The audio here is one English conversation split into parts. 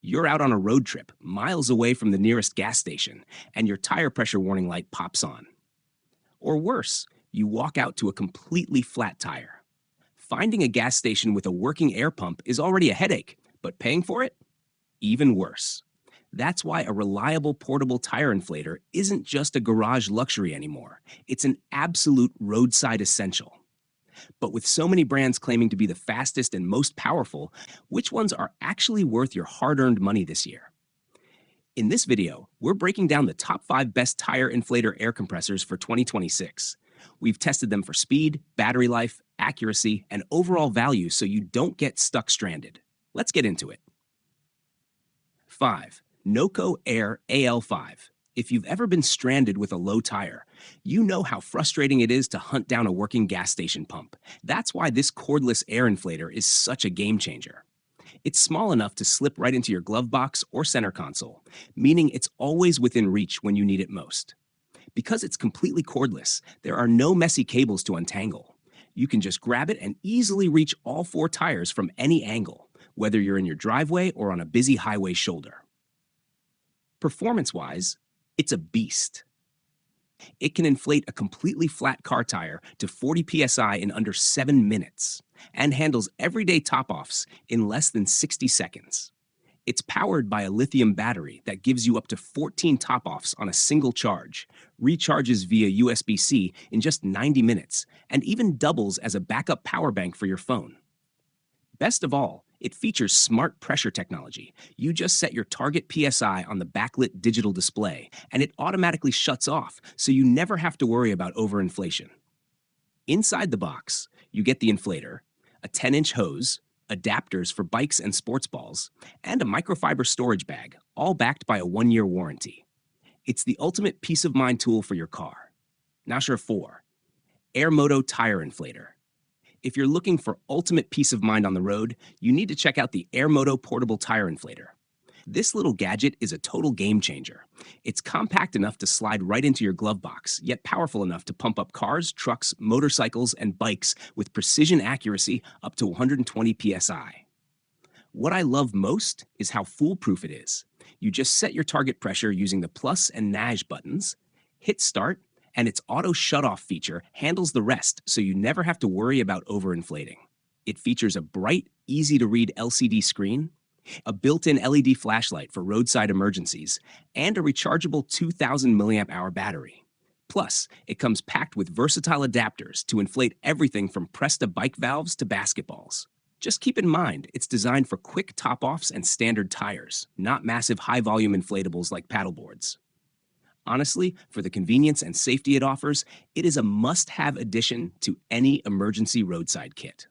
You're out on a road trip, miles away from the nearest gas station, and your tire pressure warning light pops on. Or worse, you walk out to a completely flat tire. Finding a gas station with a working air pump is already a headache, but paying for it? Even worse. That's why a reliable portable tire inflator isn't just a garage luxury anymore. It's an absolute roadside essential. But with so many brands claiming to be the fastest and most powerful, which ones are actually worth your hard-earned money this year? In this video, we're breaking down the top 5 best tire inflator air compressors for 2026. We've tested them for speed, battery life, accuracy, and overall value so you don't get stuck stranded. Let's get into it. 5. Noco Air AL5. If you've ever been stranded with a low tire, you know how frustrating it is to hunt down a working gas station pump. That's why this cordless air inflator is such a game changer. It's small enough to slip right into your glove box or center console, meaning it's always within reach when you need it most. Because it's completely cordless, there are no messy cables to untangle. You can just grab it and easily reach all 4 tires from any angle, whether you're in your driveway or on a busy highway shoulder. Performance-wise, it's a beast. It can inflate a completely flat car tire to 40 psi in under 7 minutes and handles everyday top-offs in less than 60 seconds. It's powered by a lithium battery that gives you up to 14 top-offs on a single charge, recharges via USB-C in just 90 minutes, and even doubles as a backup power bank for your phone. Best of all, it features smart pressure technology. You just set your target PSI on the backlit digital display, and it automatically shuts off, so you never have to worry about overinflation. Inside the box, you get the inflator, a 10-inch hose, adapters for bikes and sports balls, and a microfiber storage bag, all backed by a 1-year warranty. It's the ultimate peace of mind tool for your car. Now, 4. AirMoto Tire Inflator. If you're looking for ultimate peace of mind on the road, you need to check out the AirMoto Portable Tire Inflator. This little gadget is a total game changer. It's compact enough to slide right into your glove box, yet powerful enough to pump up cars, trucks, motorcycles, and bikes with precision accuracy up to 120 psi. What I love most is how foolproof it is. You just set your target pressure using the plus and naj buttons, hit start, and its auto shutoff feature handles the rest so you never have to worry about overinflating. It features a bright, easy-to-read LCD screen, a built-in LED flashlight for roadside emergencies, and a rechargeable 2,000 mAh battery. Plus, it comes packed with versatile adapters to inflate everything from press-to-bike valves to basketballs. Just keep in mind, it's designed for quick top-offs and standard tires, not massive high-volume inflatables like paddleboards. Honestly, for the convenience and safety it offers, it is a must-have addition to any emergency roadside kit.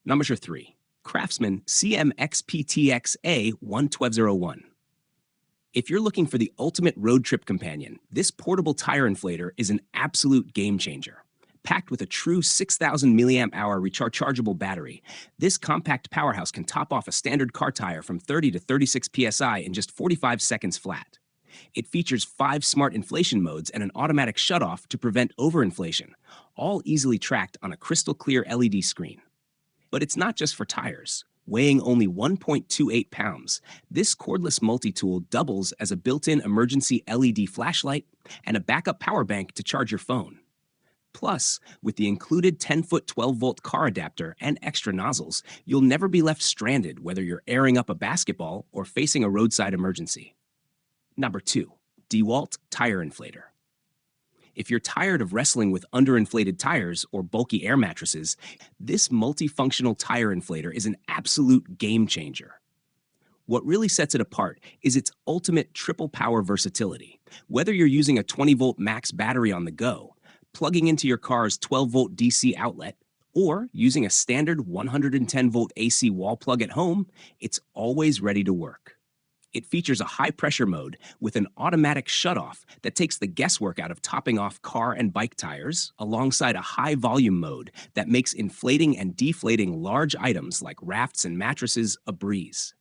Number 3. Craftsman CMXPTX-A 11201. If you're looking for the ultimate road trip companion, this portable tire inflator is an absolute game changer. Packed with a true 6,000 mAh rechargeable battery, this compact powerhouse can top off a standard car tire from 30 to 36 psi in just 45 seconds flat. It features 5 smart inflation modes and an automatic shutoff to prevent overinflation, all easily tracked on a crystal clear LED screen. But it's not just for tires. Weighing only 1.28 pounds, this cordless multi-tool doubles as a built-in emergency LED flashlight and a backup power bank to charge your phone. Plus, with the included 10-foot 12-volt car adapter and extra nozzles, you'll never be left stranded whether you're airing up a basketball or facing a roadside emergency. Number 2. DeWalt Tire Inflator. If you're tired of wrestling with underinflated tires or bulky air mattresses, this multifunctional tire inflator is an absolute game changer. What really sets it apart is its ultimate triple power versatility. Whether you're using a 20-volt max battery on the go, plugging into your car's 12-volt DC outlet, or using a standard 110-volt AC wall plug at home, it's always ready to work. It features a high-pressure mode with an automatic shutoff that takes the guesswork out of topping off car and bike tires, alongside a high-volume mode that makes inflating and deflating large items like rafts and mattresses a breeze.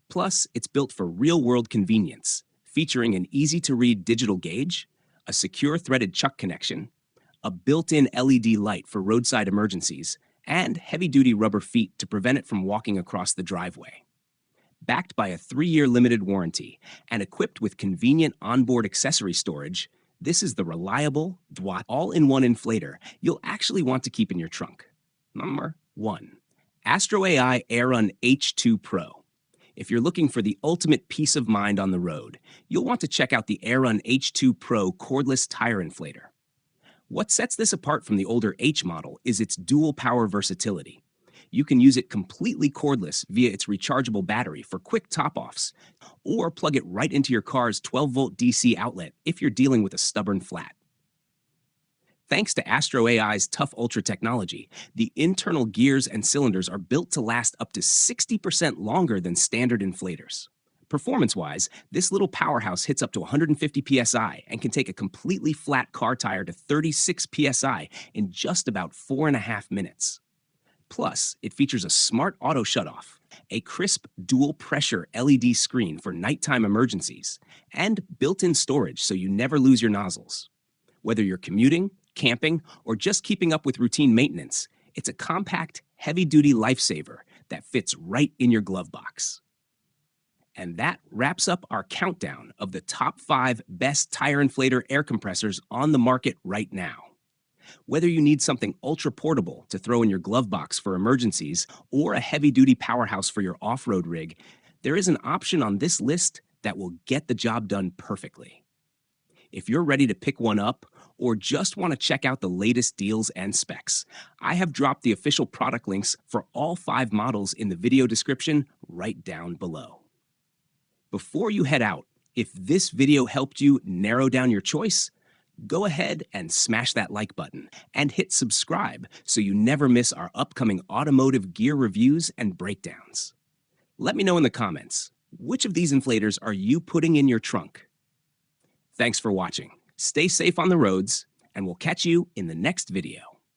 Plus, it's built for real-world convenience, featuring an easy-to-read digital gauge, a secure threaded chuck connection, a built-in LED light for roadside emergencies, and heavy-duty rubber feet to prevent it from walking across the driveway. Backed by a 3-year limited warranty and equipped with convenient onboard accessory storage, this is the reliable, all-in-one inflator you'll actually want to keep in your trunk. Number 1. Astro AI Air H2 Pro. If you're looking for the ultimate peace of mind on the road, you'll want to check out the Air H2 Pro cordless tire inflator. What sets this apart from the older H model is its dual power versatility. You can use it completely cordless via its rechargeable battery for quick top-offs, or plug it right into your car's 12-volt DC outlet if you're dealing with a stubborn flat. Thanks to Astro AI's tough Ultra technology, the internal gears and cylinders are built to last up to 60% longer than standard inflators. Performance-wise, this little powerhouse hits up to 150 psi and can take a completely flat car tire to 36 psi in just about 4.5 minutes. Plus, it features a smart auto shutoff, a crisp dual-pressure LED screen for nighttime emergencies, and built-in storage so you never lose your nozzles. Whether you're commuting, camping, or just keeping up with routine maintenance, it's a compact, heavy-duty lifesaver that fits right in your glove box. And that wraps up our countdown of the top 5 best tire inflator air compressors on the market right now. Whether you need something ultra-portable to throw in your glove box for emergencies or a heavy-duty powerhouse for your off-road rig, there is an option on this list that will get the job done perfectly. If you're ready to pick one up or just want to check out the latest deals and specs, I have dropped the official product links for all 5 models in the video description right down below. Before you head out, if this video helped you narrow down your choice, go ahead and smash that like button and hit subscribe so you never miss our upcoming automotive gear reviews and breakdowns. Let me know in the comments, which of these inflators are you putting in your trunk? Thanks for watching. Stay safe on the roads, and we'll catch you in the next video.